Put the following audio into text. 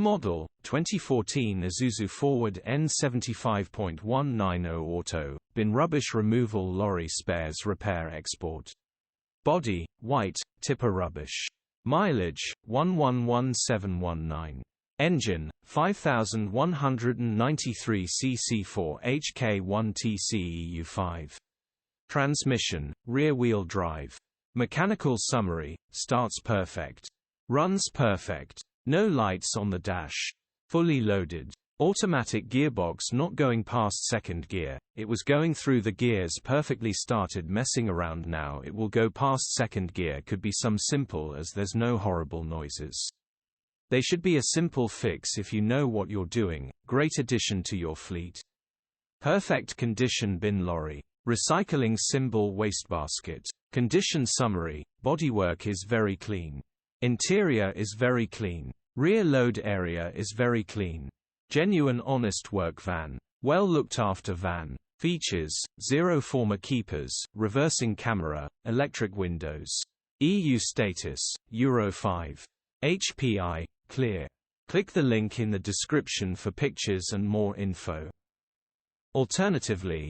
model, 2014 Isuzu Forward N75.190 Auto, bin rubbish removal lorry spares repair export. Body, white, tipper rubbish. Mileage, 111719. Engine, 5193 cc4 HK1 TCEU5. Transmission, rear-wheel drive. Mechanical summary, starts perfect. Runs perfect. No lights on the dash. Fully loaded. Automatic gearbox not going past second gear. It was going through the gears perfectly, started messing around, now it will go past second gear. Could be some simple as there's no horrible noises. They should be a simple fix if you know what you're doing. Great addition to your fleet. Perfect condition bin lorry. Recycling symbol wastebasket. Condition summary, bodywork is very clean. Interior is very clean. Rear load area is very clean. Genuine honest work van. Well looked after van. Features, 0 former keepers, reversing camera, electric windows. EU status, Euro 5. HPI, clear. Click the link in the description for pictures and more info. Alternatively,